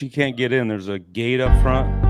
You can't get in. There's a gate up front.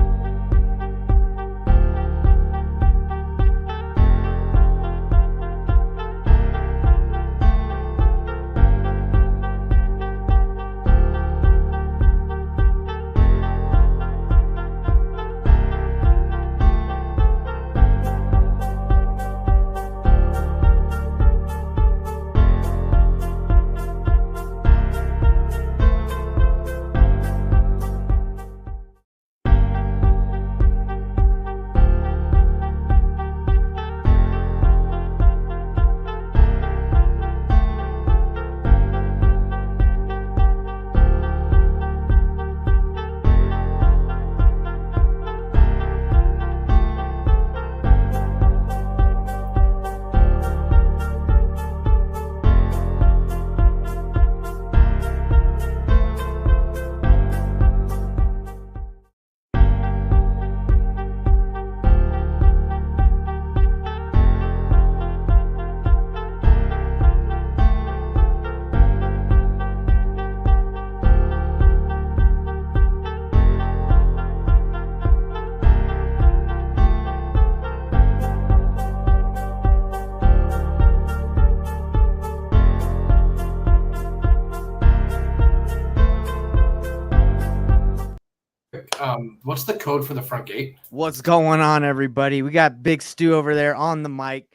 What's the code for the front gate? What's going on, everybody? We got Big Stu over there on the mic.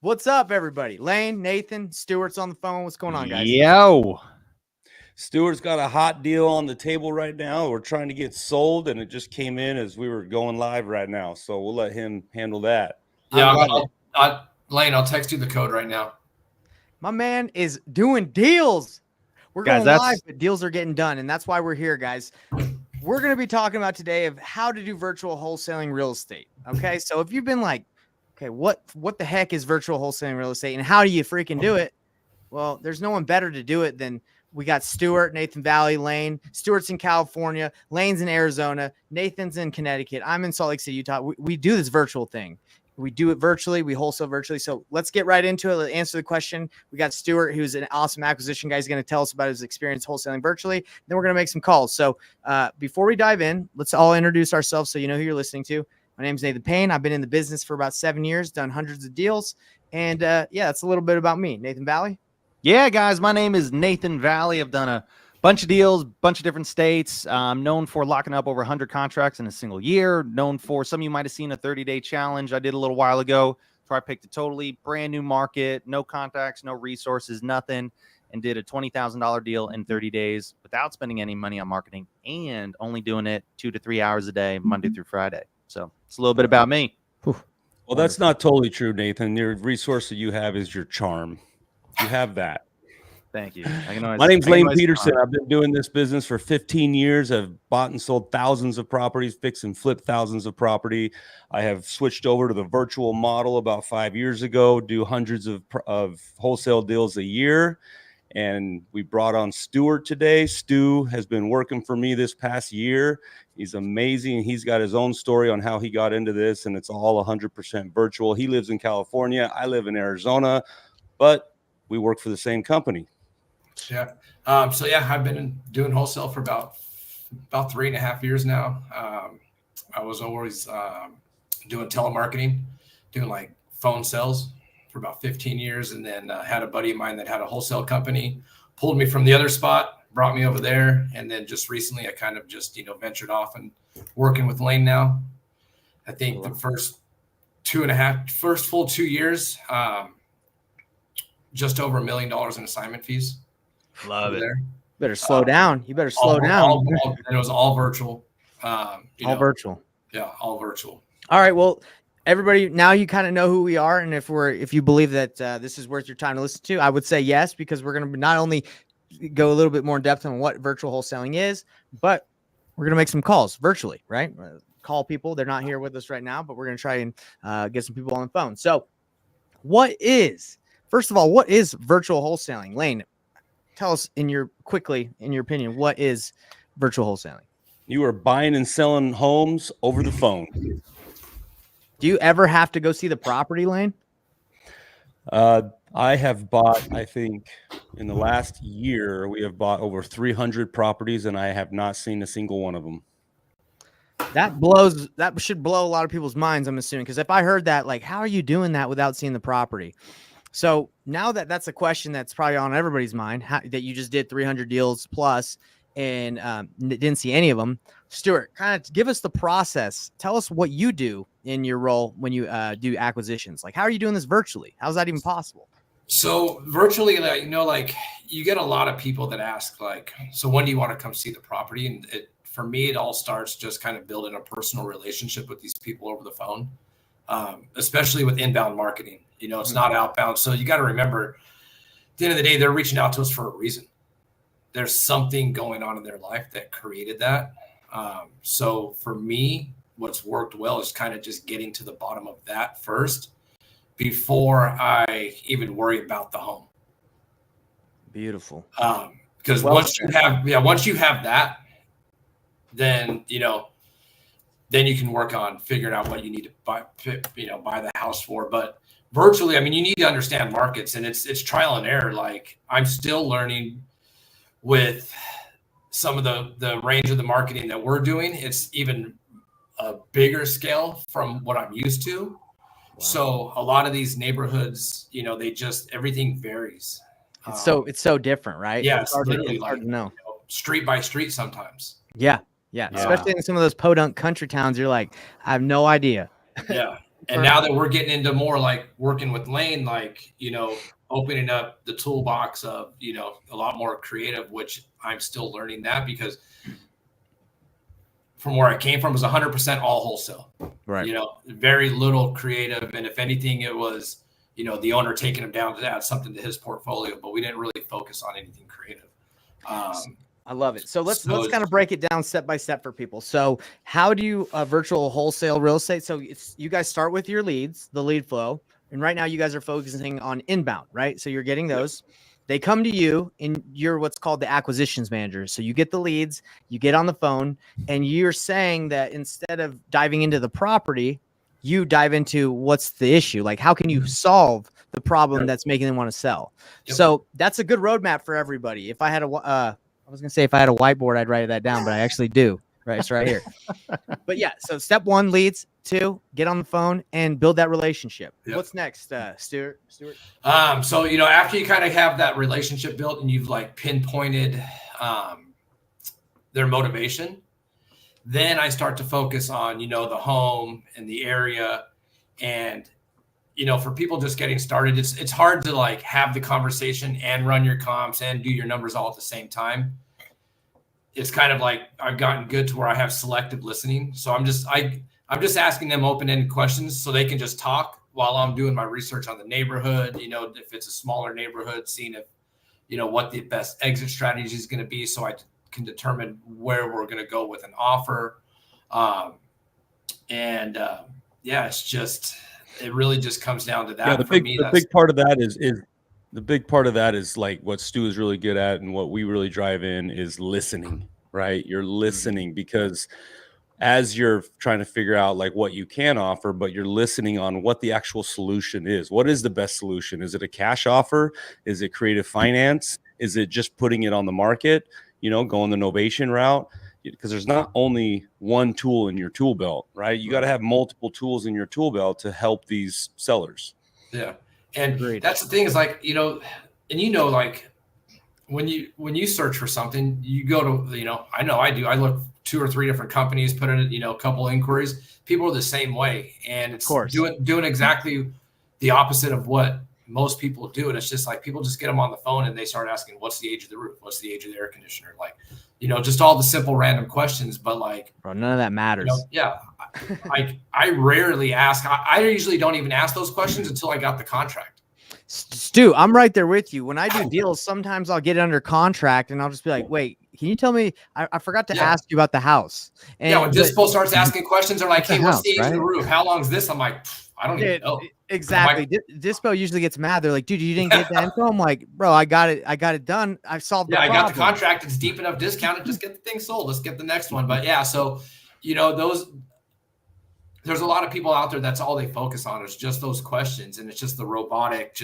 What's up, everybody? Lane, Nathan, Stewart's on the phone. What's going on, guys? Yo. Stewart's got a hot deal on the table right now. We're trying to get sold, and it just came in as we were going live right now. So we'll let him handle that. Yeah, Lane, I'll text you the code right now. My man is doing deals. We're Guys, going live, but deals are getting done, and that's why we're here, guys. We're going to be talking about today of how to do virtual wholesaling real estate. Okay, so if you've been like, okay, what the heck is virtual wholesaling real estate, and how do you freaking do it? Well, there's no one better to do it than we got Stewart, Nathan Valley, Lane. Stewart's in California, Lane's in Arizona, Nathan's in Connecticut. I'm in Salt Lake City, Utah. We do this virtual thing. We do it virtually. We wholesale virtually. So let's get right into it. Let's answer the question. We got Stewart, who's an awesome acquisition guy. He's going to tell us about his experience wholesaling virtually. Then we're going to make some calls. So before we dive in, let's all introduce ourselves so you know who you're listening to. My name is Nathan Payne. I've been in the business for about 7 years, done hundreds of deals. And yeah, that's a little bit about me. Nathan Valley. Yeah, guys, my name is Nathan Valley. I've done a bunch of deals, bunch of different states. I'm known for locking up over 100 contracts in a single year. Known for, some of you might have seen a 30-day challenge I did a little while ago, where I picked a totally brand new market, no contacts, no resources, nothing, and did a $20,000 deal in 30 days without spending any money on marketing and only doing it 2 to 3 hours a day, Monday through Friday. So it's a little bit about me. Well, that's not totally true, Nathan. Your resource that you have is your charm. You have that. Thank you. My name's Lane Peterson. I've been doing this business for 15 years. I've bought and sold thousands of properties, fixed and flipped thousands of property. I have switched over to the virtual model about 5 years ago, do hundreds of wholesale deals a year. And we brought on Stewart today. Stu has been working for me this past year. He's amazing. He's got his own story on how he got into this, and it's all 100% virtual. He lives in California. I live in Arizona, but we work for the same company. Yeah. So yeah, I've been doing wholesale for about 3.5 years now. I was always doing telemarketing, doing like phone sales for about 15 years. And then had a buddy of mine that had a wholesale company, pulled me from the other spot, brought me over there. And then just recently I kind of just, ventured off and working with Lane now. I think the first full 2 years, just over $1 million in assignment fees. Love it. You better slow down. You better slow down. And it was all virtual. Virtual. Yeah, all virtual. All right. Well, everybody, now you kind of know who we are, and if you believe that this is worth your time to listen to, I would say yes, because we're going to not only go a little bit more in depth on what virtual wholesaling is, but we're going to make some calls virtually, right? Call people. They're not here with us right now, but we're going to try and get some people on the phone. So, first of all, what is virtual wholesaling? Lane, tell us in your opinion, what is virtual wholesaling? You are buying and selling homes over the phone. Do you ever have to go see the property, Lane? I have bought, I think in the last year, we have bought over 300 properties and I have not seen a single one of them. That should blow a lot of people's minds, I'm assuming. Because if I heard that, like, how are you doing that without seeing the property? So now that's a question that's probably on everybody's mind, that you just did 300 deals plus and didn't see any of them. Stuart, kind of give us the process. Tell us what you do in your role when you do acquisitions. Like, how are you doing this virtually? How's that even possible? So virtually, like, like you get a lot of people that ask, like, so when do you want to come see the property? And for me, it all starts just kind of building a personal relationship with these people over the phone, especially with inbound marketing. It's not outbound. So you got to remember, at the end of the day, they're reaching out to us for a reason. There's something going on in their life that created that. So for me, what's worked well is kind of just getting to the bottom of that first before I even worry about the home. Beautiful. Because once you have that, then then you can work on figuring out what you need to buy the house for. But virtually, I mean, you need to understand markets, and it's trial and error. Like, I'm still learning with some of the range of the marketing that we're doing. It's even a bigger scale from what I'm used to. Wow. So a lot of these neighborhoods, everything varies. It's so different, right? Yeah, it's literally hard to know. Street by street sometimes. Yeah. Especially in some of those podunk country towns, you're like, I have no idea. Yeah. And now that we're getting into more like working with Lane, like, opening up the toolbox of, a lot more creative, which I'm still learning that, because from where I came from was 100% all wholesale, right? Very little creative. And if anything, it was, the owner taking him down to add something to his portfolio, but we didn't really focus on anything creative. I love it. So let's kind of break it down step by step for people. So how do you virtual wholesale real estate? So you guys start with your leads, the lead flow. And right now you guys are focusing on inbound, right? So you're getting those. Yep. They come to you and you're what's called the acquisitions manager. So you get the leads, you get on the phone, and you're saying that instead of diving into the property, you dive into what's the issue. Like, how can you solve the problem that's making them want to sell? Yep. So that's a good roadmap for everybody. If I had I was going to say if I had a whiteboard, I'd write that down, but I actually do. Right. It's right here. But yeah, so step 1, leads. 2, get on the phone and build that relationship. Yep. What's next, Stuart? So, after you kind of have that relationship built and you've like pinpointed their motivation, then I start to focus on, the home and the area. And, for people just getting started, it's hard to like have the conversation and run your comps and do your numbers all at the same time. It's kind of like I've gotten good to where I have selective listening. So I'm just asking them open-ended questions so they can just talk while I'm doing my research on the neighborhood. If it's a smaller neighborhood, seeing if, what the best exit strategy is going to be, so I can determine where we're going to go with an offer. It's just, it really just comes down to that. Yeah, the big part of that is like what Stu is really good at, and what we really drive in is listening, right? You're listening because as you're trying to figure out like what you can offer, but you're listening on what the actual solution is. What is the best solution? Is it a cash offer? Is it creative finance? Is it just putting it on the market, going the novation route? Because there's not only one tool in your tool belt, right? You got to have multiple tools in your tool belt to help these sellers. Yeah. And that's the thing is like, like when you search for something, you go to, I know I do. I look 2 or 3 different companies, put in, a couple inquiries. People are the same way. And it's doing exactly the opposite of what most people do. And it's just like, people just get them on the phone and they start asking, what's the age of the roof? What's the age of the air conditioner? Like, just all the simple random questions, but like, bro, none of that matters. I rarely ask. I usually don't even ask those questions until I got the contract. Stu, I'm right there with you. When I do deals, sometimes I'll get it under contract and I'll just be like, wait, can you tell me? I forgot to ask you about the house. And when Dispo starts asking questions, they're like, hey, what's the age of the roof? How long is this? I'm like, I don't even know. Exactly. Dispo usually gets mad. They're like, dude, you didn't get that info. I'm like, bro, I got it done. I solved the problem. I got the contract. It's deep enough discounted. Just get the thing sold. Let's get the next one. But yeah, so, those, there's a lot of people out there that's all they focus on is just those questions, and it's just the robotic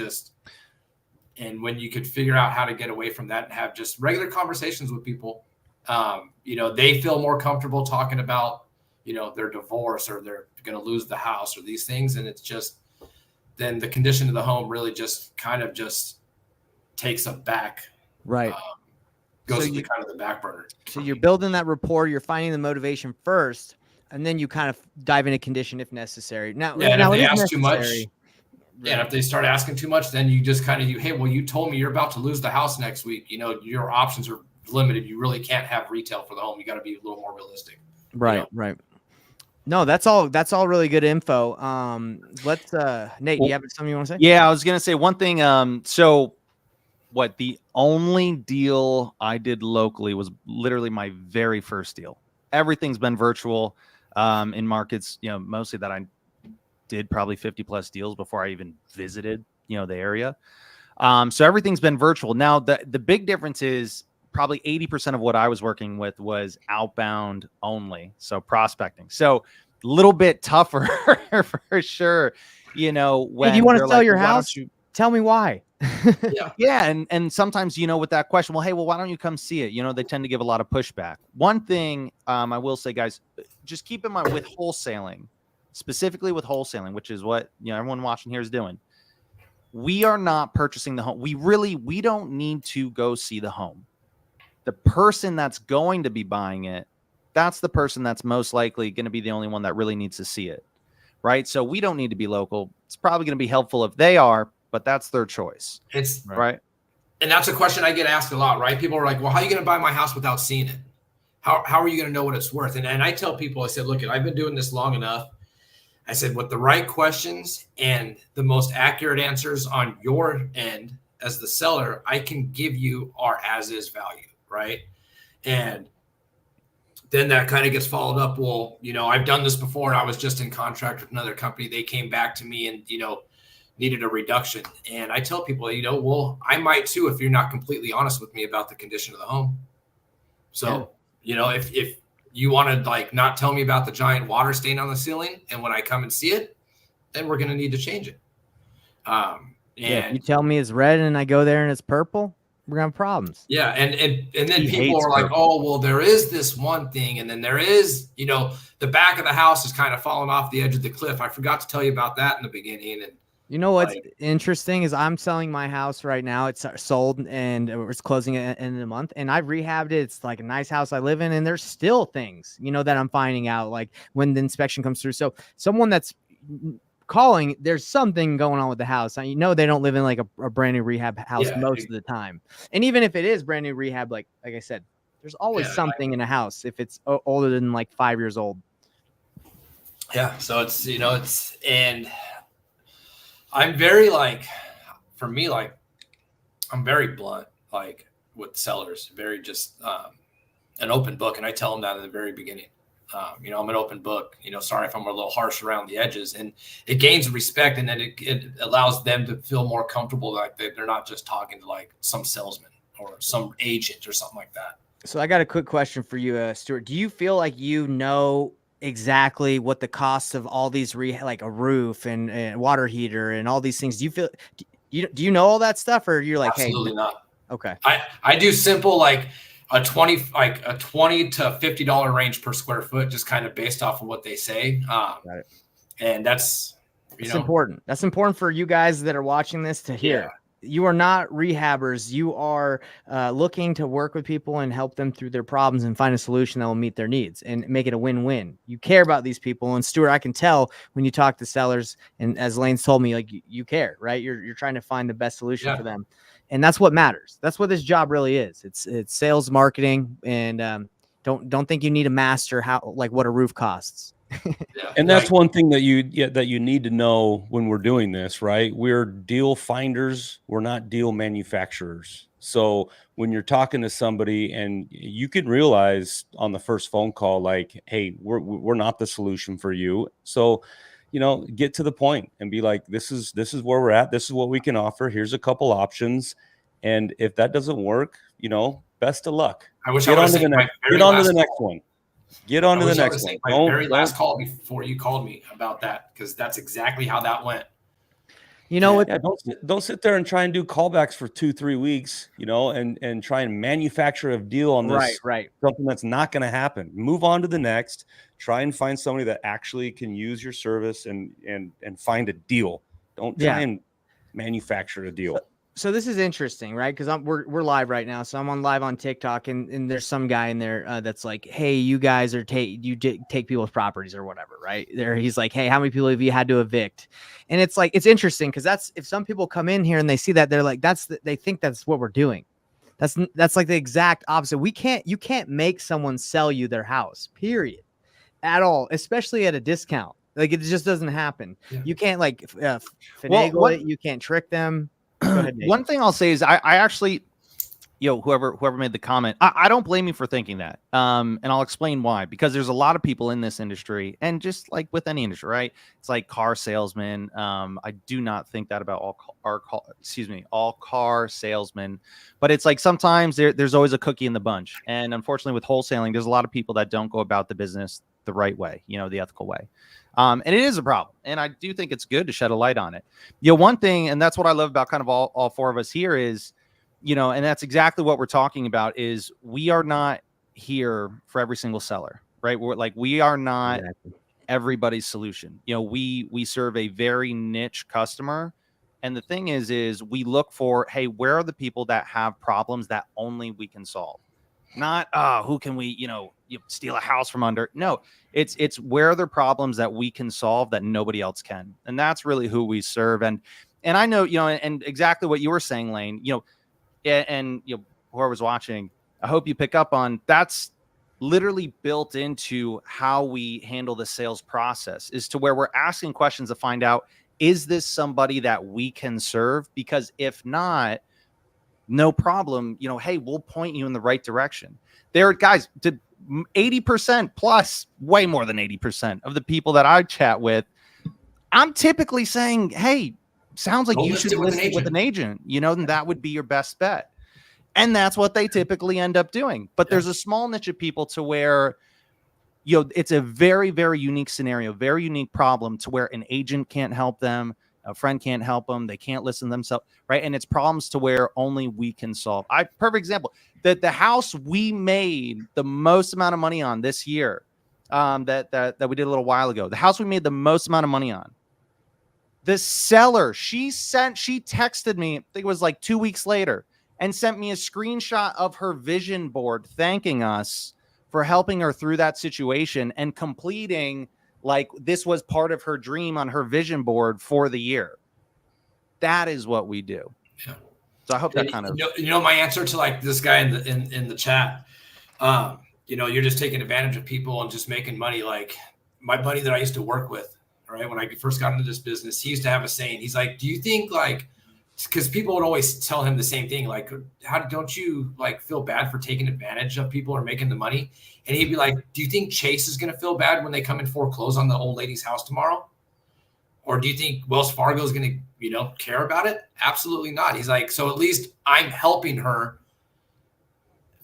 and when you could figure out how to get away from that and have just regular conversations with people, they feel more comfortable talking about, their divorce or they're going to lose the house or these things. And it's just, then the condition of the home really just kind of just takes a back. Right. Goes to the kind of the back burner. So you're building that rapport, you're finding the motivation first, and then you kind of dive into condition if necessary. Now, and now if they it is ask too much, necessary. and if they start asking too much, then you just kind of, hey, well, you told me you're about to lose the house next week. Your options are limited. You really can't have retail for the home. You got to be a little more realistic. Right. Right. No, that's all really good info. Let's Nate, do you have something you want to say? Yeah, I was gonna say one thing. The only deal I did locally was literally my very first deal. Everything's been virtual in markets, mostly that I did probably 50 plus deals before I even visited, the area. So everything's been virtual. Now, the big difference is probably 80% of what I was working with was outbound only. So prospecting. So a little bit tougher for sure. When hey, do you want to sell your house? Tell me why. Yeah. And sometimes, with that question, well, hey, why don't you come see it? They tend to give a lot of pushback. One thing I will say, guys, just keep in mind with wholesaling, specifically with wholesaling, which is what, everyone watching here is doing. We are not purchasing the home. We don't need to go see the home. The person that's going to be buying it, that's the person that's most likely going to be the only one that really needs to see it. Right. So we don't need to be local. It's probably going to be helpful if they are, but that's their choice. It's right. And that's a question I get asked a lot, right? People are like, well, how are you going to buy my house without seeing it? How are you going to know what it's worth? And I tell people, I said, look, I've been doing this long enough. I said, with the right questions and the most accurate answers on your end as the seller, I can give you our as is value. Right. And then that kind of gets followed up. Well, I've done this before. I was just in contract with another company. They came back to me and, needed a reduction. And I tell people, well, I might too, if you're not completely honest with me about the condition of the home. So, if you want to not tell me about the giant water stain on the ceiling, and when I come and see it, then we're going to need to change it. If you tell me it's red and I go there and it's purple, we're gonna have problems. Yeah. And then people are like, oh, well, there is this one thing. And then there is, the back of the house is kind of falling off the edge of the cliff. I forgot to tell you about that in the beginning. And what's interesting is I'm selling my house right now. It's sold and it's closing at the end of the month. And I've rehabbed it. It's like a nice house I live in. And there's still things, that I'm finding out like when the inspection comes through. So someone that's calling, there's something going on with the house. They don't live in like a brand new rehab house most of the time. And even if it is brand new rehab, like I said, there's always something in a house if it's older than like 5 years old. Yeah. So it's, and I'm very for me, I'm very blunt, with sellers, very just an open book. And I tell them that in the very beginning. I'm an open book, sorry if I'm a little harsh around the edges, and it gains respect. And then it allows them to feel more comfortable. Like they're not just talking to some salesman or some agent or something like that. So I got a quick question for you, Stuart. Do you feel like exactly what the costs of all these like a roof and water heater and all these things? Do you know all that stuff, or you're like, absolutely not? Okay. I do simple, a $20 to $50 range per square foot, just kind of based off of what they say. Got it. And that's important. That's important for you guys that are watching this to hear. Yeah. You are not rehabbers. You are looking to work with people and help them through their problems and find a solution that will meet their needs and make it a win-win. You care about these people. And Stuart, I can tell when you talk to sellers, and as Lane's told me, you care, right? You're trying to find the best solution for them. And that's what matters. That's what this job really is. It's sales, marketing, and don't think you need to master what a roof costs. And that's one thing that you need to know when we're doing this, right? We're deal finders. We're not deal manufacturers. So when you're talking to somebody and you can realize on the first phone call, hey, we're not the solution for you. So, get to the point and be like, this is where we're at. This is what we can offer. Here's a couple options. And if that doesn't work, best of luck. I wish get on to the next one. Get on I to the wish I next would've one. saved my Don't- very last don't- call before you called me about that, because that's exactly how that went. You know what? Yeah, don't sit there and try and do callbacks for 2-3 weeks, and try and manufacture a deal on this, Right. something that's not going to happen. Move on to the next. Try and find somebody that actually can use your service and find a deal. Don't try and manufacture a deal. So this is interesting, right? Because we're live right now, so I'm on live on TikTok, and there's some guy in there that's like, "Hey, you guys are take people's properties or whatever," right? He's like, "Hey, how many people have you had to evict?" And it's like, it's interesting because that's, if some people come in here and they see that, they're like, they think that's what we're doing. That's like the exact opposite. You can't make someone sell you their house, period, at all, especially at a discount. Like, it just doesn't happen. Yeah. You can't finagle it. You can't trick them. Go ahead, Nate. One thing I'll say is I actually, whoever made the comment, I don't blame you for thinking that. And I'll explain why. Because there's a lot of people in this industry, and just like with any industry, right? It's like car salesmen. I do not think that about all car salesmen. But it's like sometimes there's always a cookie in the bunch. And unfortunately, with wholesaling, there's a lot of people that don't go about the business the right way, the ethical way. And it is a problem. And I do think it's good to shed a light on it. One thing, and that's what I love about kind of all four of us here is, and that's exactly what we're talking about, is we are not here for every single seller, right? We are not everybody's solution. We serve a very niche customer. And the thing is we look for, hey, where are the people that have problems that only we can solve? Not, who can we, you steal a house from under? No, it's where are there problems that we can solve that nobody else can. And that's really who we serve. And I know, and exactly what you were saying, Lane, and whoever's watching, I hope you pick up on that's literally built into how we handle the sales process, is to where we're asking questions to find out, is this somebody that we can serve? Because if not, no problem. Hey, we'll point you in the right direction. There, guys, 80% plus, way more than 80% of the people that I chat with, I'm typically saying, hey, sounds like you should list it with an agent, then that would be your best bet. And that's what they typically end up doing. But there's a small niche of people to where, it's a very, very unique scenario, very unique problem to where an agent can't help them. A friend can't help them. They can't listen to themselves, right? And it's problems to where only we can solve. Perfect example, that the house we made the most amount of money on this year, that we did a little while ago, the house we made the most amount of money on, the seller, she texted me, I think it was like 2 weeks later, and sent me a screenshot of her vision board thanking us for helping her through that situation and completing, like, this was part of her dream on her vision board for the year. That is what we do. Yeah. So I hope that kind of, my answer to like this guy in the chat, you're just taking advantage of people and just making money. Like my buddy that I used to work with, right, when I first got into this business, he used to have a saying. He's like, do you think, like, because people would always tell him the same thing, like, don't you like feel bad for taking advantage of people or making the money? And he'd be like, do you think Chase is going to feel bad when they come and foreclose on the old lady's house tomorrow? Or do you think Wells Fargo is going to, care about it? Absolutely not. He's like, so at least I'm helping her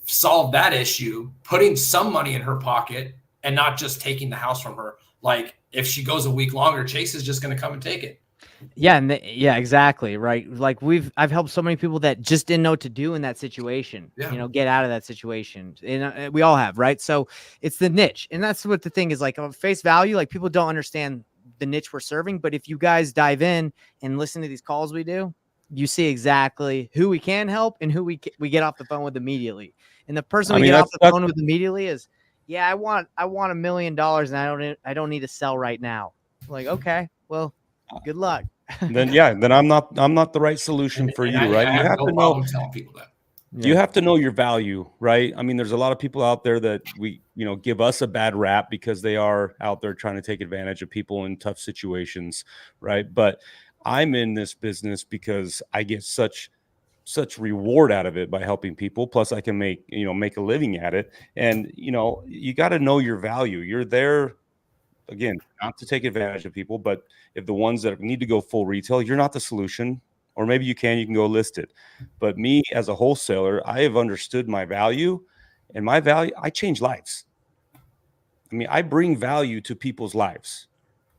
solve that issue, putting some money in her pocket and not just taking the house from her. Like, if she goes a week longer, Chase is just going to come and take it. Yeah. Yeah, exactly. Right. Like I've helped so many people that just didn't know what to do in that situation, get out of that situation. And we all have, right? So it's the niche. And that's what the thing is, like, on face value, like, people don't understand the niche we're serving. But if you guys dive in and listen to these calls we do, you see exactly who we can help and who we get off the phone with immediately. And the person we get off the phone with immediately is, yeah, I want $1 million and I don't need to sell right now. Like, okay, well, good luck. then I'm not the right solution for you, right? You have to know, telling people that. You have to know your value, right? I mean, there's a lot of people out there that give us a bad rap because they are out there trying to take advantage of people in tough situations, right? But I'm in this business because I get such reward out of it by helping people. Plus I can make a living at it. And, you got to know your value. You're there, again, not to take advantage of people, but if the ones that need to go full retail, you're not the solution. Or maybe you can go list it. But me as a wholesaler, I have understood my value, and my value, I change lives. I mean, I bring value to people's lives.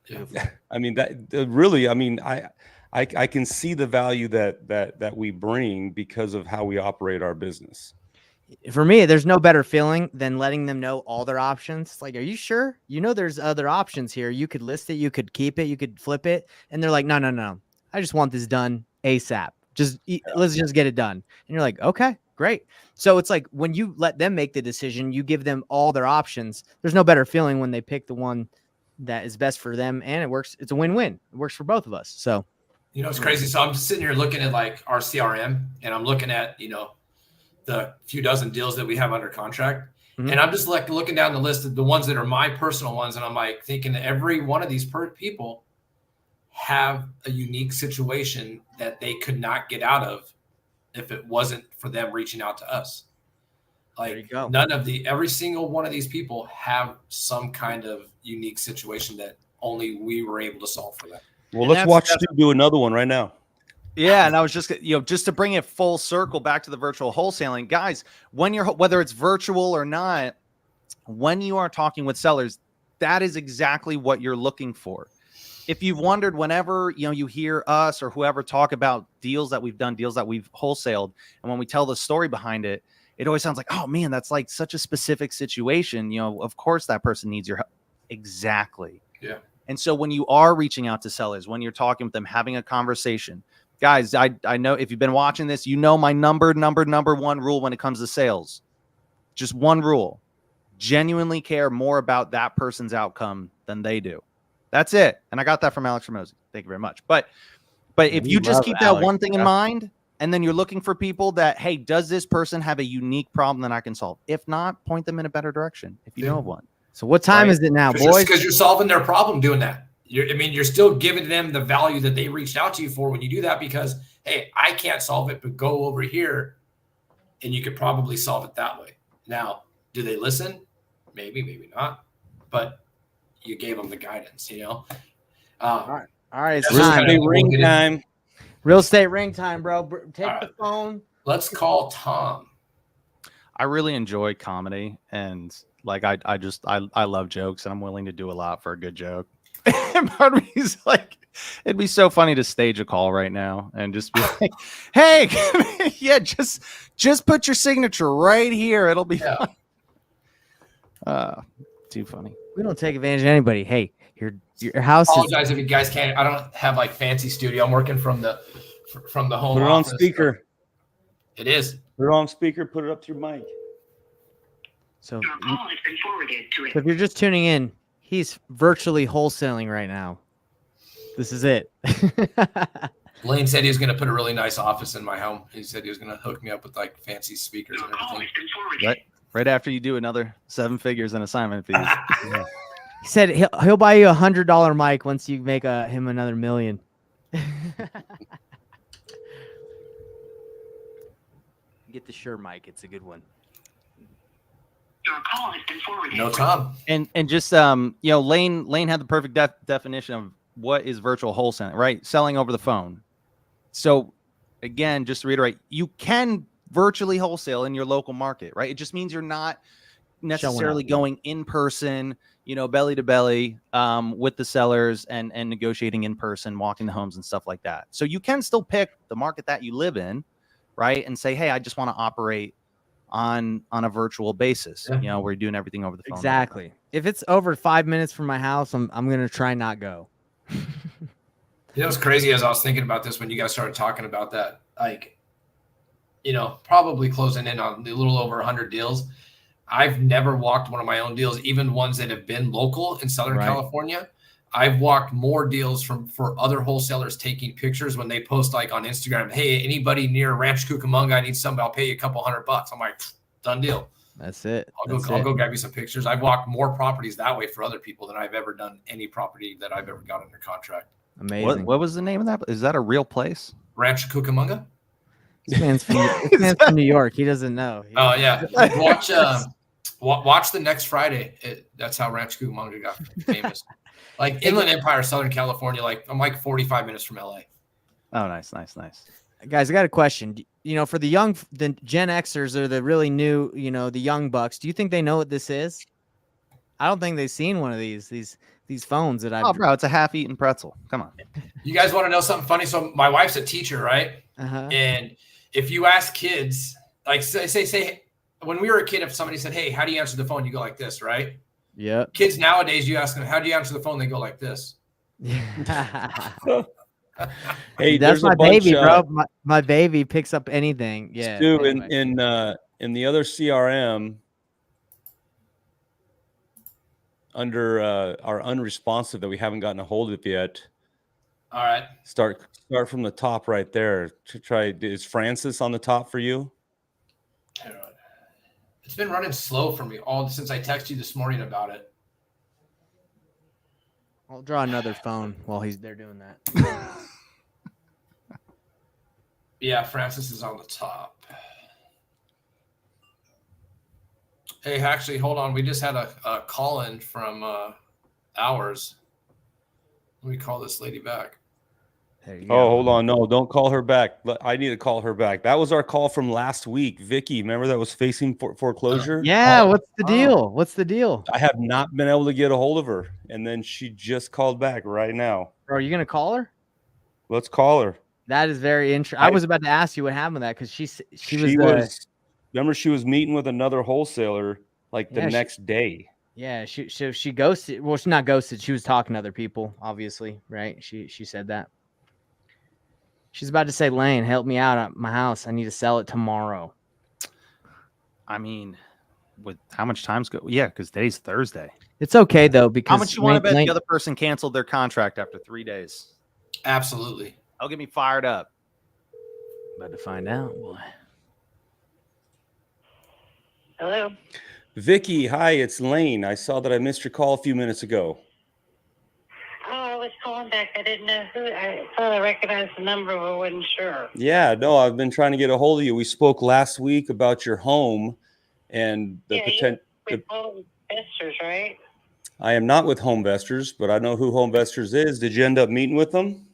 Yeah. I mean, really, I mean, I can see the value that we bring because of how we operate our business. For me, there's no better feeling than letting them know all their options. Like, are you sure? You know, there's other options here. You could list it, you could keep it, you could flip it. And they're like, no, no, no. I just want this done ASAP. Let's just get it done. And you're like, okay, great. So it's like when you let them make the decision, you give them all their options. There's no better feeling when they pick the one that is best for them, and it works. It's a win-win. It works for both of us. So, You know, it's crazy. So I'm just sitting here looking at like our CRM, and I'm looking at, you know, the few dozen deals that we have under contract. Mhm. And I'm just like looking down the list of the ones that are my personal ones. And I'm like thinking that every one of these people have a unique situation that they could not get out of if it wasn't for them reaching out to us. There you Like go. every single one of these people have some kind of unique situation that only we were able to solve for them. Well, And let's that's- watch Stu do another one right now. Yeah, and I was just, just to bring it full circle back to the virtual wholesaling, guys, when you're, whether it's virtual or not, when you are talking with sellers, that is exactly what you're looking for. If you've wondered, whenever, you hear us or whoever talk about deals that we've done, deals that we've wholesaled, and when we tell the story behind it, it always sounds like, oh man, that's like such a specific situation. Of course that person needs your help. Exactly. Yeah. And so when you are reaching out to sellers, when you're talking with them, having a conversation, guys, I know if you've been watching this, my number one rule when it comes to sales, just one rule: genuinely care more about that person's outcome than they do. That's it. And I got that from Alex Ramosi. Thank you very much. But if you just keep that one thing in mind, and then you're looking for people that, hey, does this person have a unique problem that I can solve? If not, point them in a better direction if you know of one. So what time is it now, boys? Because you're solving their problem doing that. You're still giving them the value that they reached out to you for when you do that, because, hey, I can't solve it, but go over here and you could probably solve it that way. Now, do they listen? Maybe, maybe not. But you gave them the guidance, All right. It's Real time. estate Ring time. Real estate ring time, bro. Take All the right. phone. Let's call Tom. I really enjoy comedy, and like I love jokes, and I'm willing to do a lot for a good joke. And part of me is like, it'd be so funny to stage a call right now and just be like, hey, yeah, just put your signature right here. It'll be fun. Too funny. We don't take advantage of anybody. Hey, your house is Apologize if you guys can't. I don't have like fancy studio. I'm working from the home Put it on office. speaker. It is. Put it on speaker. Put it up to your mic. so. Your call has been forwarded to So if you're just tuning in, he's virtually wholesaling right now. This is it. Blaine said he was going to put a really nice office in my home. He said he was going to hook me up with like fancy speakers Your and call everything. has been forwarded. Right after you do another 7 figures in assignment fees. He said he'll buy you $100 mic once you make him another $1 million. Get the Shure mic. It's a good one. Your call has been forwarded. No, Tom. And just Lane had the perfect definition of what is virtual wholesaling, right? Selling over the phone. So again, just to reiterate, you can virtually wholesale in your local market, right? It just means you're not necessarily going in person, belly to belly with the sellers and negotiating in person, walking the homes and stuff like that. So you can still pick the market that you live in, right? And say, hey, I just want to operate on a virtual basis. Yeah. We're doing everything over the phone. Exactly. If it's over 5 minutes from my house, I'm gonna try not go. What's crazy as I was thinking about this when you guys started talking about that, like, probably closing in on a little over 100 deals. I've never walked one of my own deals, even ones that have been local in Southern California. I've walked more deals for other wholesalers taking pictures when they post like on Instagram, hey, anybody near Ranch Cucamonga, I need somebody, I'll pay you a couple $100. I'm like, done deal. That's it. I'll go grab you some pictures. I've walked more properties that way for other people than I've ever done any property that I've ever got under contract. Amazing. What was the name of that? Is that a real place? Ranch Cucamonga? This man's from New York. He doesn't know. Oh yeah. Watch the next Friday. That's how Ranch Cucamonga got famous. Like Inland Empire, Southern California. Like I'm like 45 minutes from LA. Oh, nice. Guys, I got a question. For the Gen Xers or the really new, the young bucks, do you think they know what this is? I don't think they've seen one of these phones that I've. Oh, bro, it's a half-eaten pretzel. Come on. You guys want to know something funny? So my wife's a teacher, right? Uh-huh. And if you ask kids, like say, when we were a kid, if somebody said, "Hey, how do you answer the phone?" You go like this, right? Yep. Kids nowadays, you ask them, "How do you answer the phone?" They go like this. Hey, That's there's a my bunch, baby, bro. My baby picks up anything. Yeah. Stu, anyway. in the other CRM under our unresponsive that we haven't gotten a hold of yet. All right. Start from the top right there. To try, is Francis on the top for you? It's been running slow for me all since I texted you this morning about it. I'll draw another phone while they're doing that. Yeah, Francis is on the top. Hey, actually, hold on. We just had a call in from ours. Let me call this lady back. There you Oh, go. hold on. No, don't call her back. I need to call her back. That was our call from last week. Vicky, remember that was facing foreclosure? Yeah. What's the deal? What's the deal? I have not been able to get a hold of her. And then she just called back right now. Bro, are you gonna call her? Let's call her. That is very interesting. I was about to ask you what happened with that because she remember she was meeting with another wholesaler like the next day. Yeah, she ghosted. Well, she's not ghosted. She was talking to other people, obviously, right? She said that. She's about to say, Lane, help me out at my house. I need to sell it tomorrow. I mean, with how much time's go? Yeah, because today's Thursday. It's okay though, because how much you want to bet the other person canceled their contract after 3 days? Absolutely. That'll get me fired up. About to find out, boy. Hello. Vicky, hi, it's Lane. I saw that I missed your call a few minutes ago. Oh, I was calling back. I didn't know who. I thought I recognized the number, but wasn't sure. Yeah, no, I've been trying to get a hold of you. We spoke last week about your home and the potential. With Home Investors, right? I am not with Homevestors, but I know who Homevestors is. Did you end up meeting with them?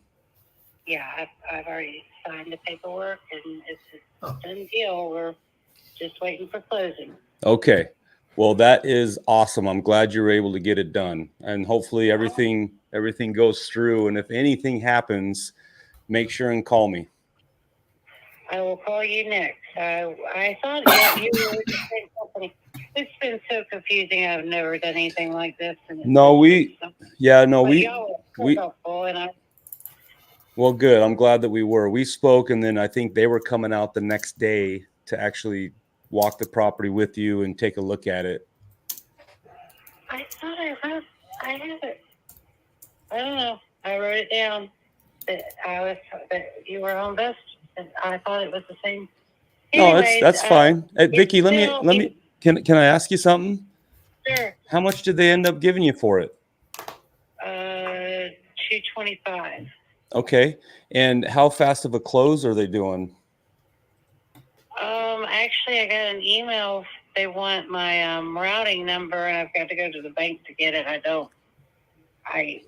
Yeah, I've already signed the paperwork, and it's a done deal. We're just waiting for closing. Okay. Well, that is awesome. I'm glad you were able to get it done. And hopefully everything goes through. And if anything happens, make sure and call me. I will call you next. I thought that you were with the same company. It's been so confusing. I've never done anything like this. And well, good. I'm glad that we were. We spoke, and then I think they were coming out the next day to actually walk the property with you and take a look at it. I thought I have it. I don't know. I wrote it down that you were on Vest, and I thought it was the same. Anyways, that's fine. Hey, Vicky, let me. Can I ask you something? Sure. How much did they end up giving you for it? $225. Okay, and how fast of a close are they doing? Actually, I got an email. They want my routing number, and I've got to go to the bank to get it. I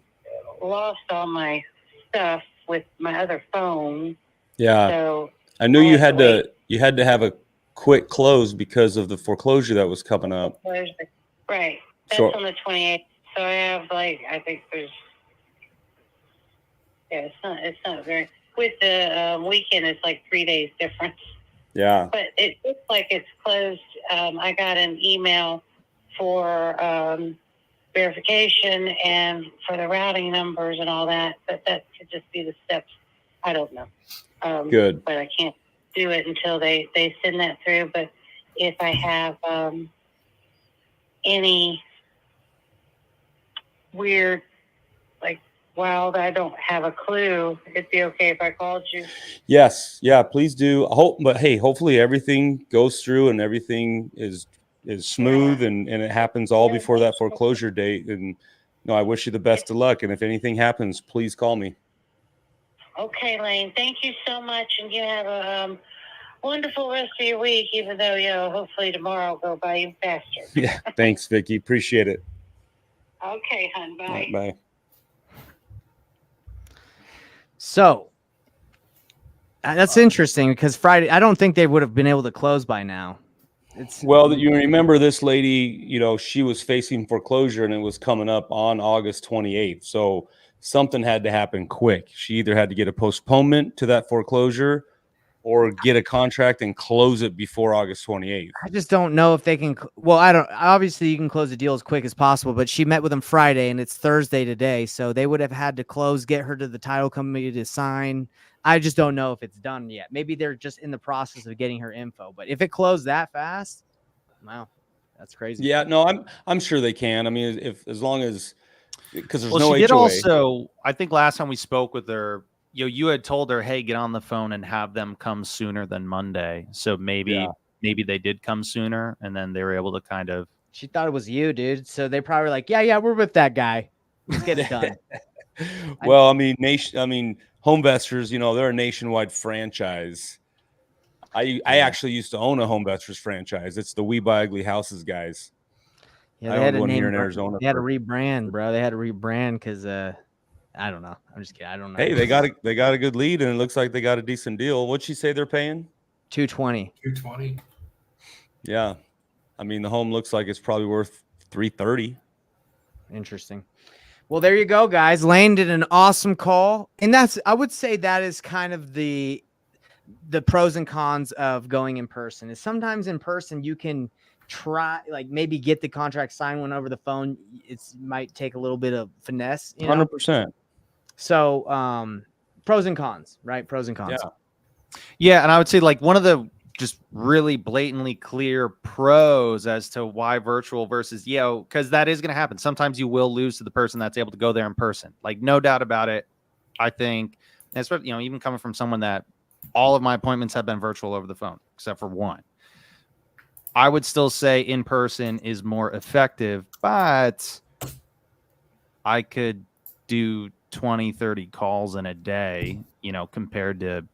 lost all my stuff with my other phone. Yeah. So I knew you had to have a quick close because of the foreclosure that was coming up. Right. That's on the 28th. So I have I think there's it's not very with the weekend. It's like 3 days difference. Yeah. But it looks like it's closed. I got an email for verification and for the routing numbers and all that. But that could just be the steps. I don't know. Good. But I can't do it until they send that through. But if I have any weird, wild, I don't have a clue, it'd be okay if I called you. Yes. Yeah, please do. But hey, hopefully everything goes through and everything is smooth and it happens all before that foreclosure date. And I wish you the best of luck. And if anything happens, please call me. Okay, Lane. Thank you so much. And you have a wonderful rest of your week, even though, hopefully tomorrow will go by you faster. Yeah. Thanks, Vicky. Appreciate it. Okay, hon. Bye. Right, bye. So that's interesting because Friday, I don't think they would have been able to close by now. It's Well, you remember this lady, she was facing foreclosure and it was coming up on August 28th. So something had to happen quick. She either had to get a postponement to that foreclosure or get a contract and close it before August 28th. I just don't know if they can. Well, I don't. Obviously, you can close the deal as quick as possible, but she met with them Friday and it's Thursday today, so they would have had to close, get her to the title company to sign. I just don't know if it's done yet. Maybe they're just in the process of getting her info. But if it closed that fast, wow, that's crazy. Yeah, no, I'm sure they can. I mean, as long as, because there's Well, no she did HOA. also, I think last time we spoke with her, you had told her, hey, get on the phone and have them come sooner than Monday. So maybe they did come sooner and then they were able to kind of. She thought it was you, dude. So they probably were like, yeah, we're with that guy. Let's get it done. Well, I mean, Homevestors, they're a nationwide franchise. I actually used to own a Homevestors franchise. It's the We Buy Ugly Houses guys. Yeah, I they had owned a one here name. in Arizona. They had to rebrand, bro. They had to rebrand because I don't know. I'm just kidding. I don't know. Hey, they got a good lead, and it looks like they got a decent deal. What'd she say they're paying? 220. 220. Yeah, I mean the home looks like it's probably worth 330. Interesting. Well, there you go, guys. Lane did an awesome call, and I would say that is kind of the pros and cons of going in person. Is sometimes in person you can try, like, maybe get the contract signed one over the phone. It might take a little bit of finesse, 100%. So pros and cons, right? Pros and cons. Yeah, and I would say like one of the just really blatantly clear pros as to why virtual versus because that is going to happen. Sometimes you will lose to the person that's able to go there in person. Like, no doubt about it. I think, especially, even coming from someone that all of my appointments have been virtual over the phone, except for one. I would still say in person is more effective, but I could do 20, 30 calls in a day, compared to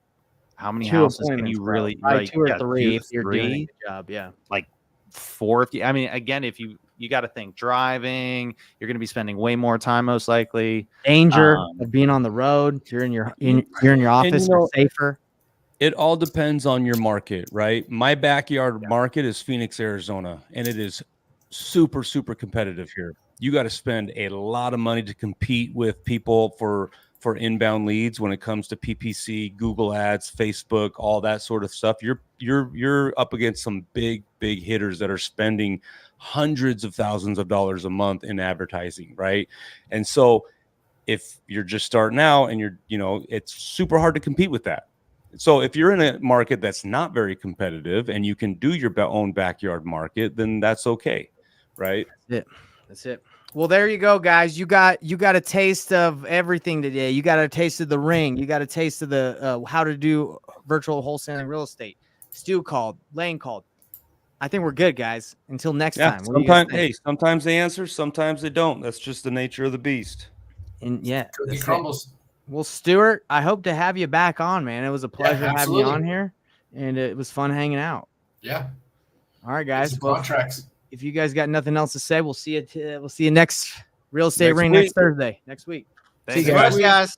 how many houses can you really, right? 2 or 3 if you're doing a good job. Yeah. Like 4. Again, if you got to think driving, you're going to be spending way more time, most likely. Danger of being on the road. You're in your office, you're safer. It all depends on your market, right? My backyard market is Phoenix, Arizona, and it is super, super competitive here. You got to spend a lot of money to compete with people for inbound leads when it comes to PPC, Google Ads, Facebook, all that sort of stuff. You're up against some big hitters that are spending hundreds of thousands of dollars a month in advertising, right? And so if you're just starting out and it's super hard to compete with that. So if you're in a market that's not very competitive and you can do your own backyard market, then that's okay, right? That's it. Well, there you go, guys. You got a taste of everything today. You got a taste of the ring. You got a taste of the how to do virtual wholesaling real estate. Stu called. Lane called. I think we're good, guys. Until next time. Sometimes they answer, sometimes they don't. That's just the nature of the beast. And Cookie crumbles. Well, Stuart, I hope to have you back on, man. It was a pleasure having you on here, and it was fun hanging out. Yeah. All right, guys. Well, contracts. If you guys got nothing else to say, we'll see you next real estate ring next Thursday, next week. Thanks, guys.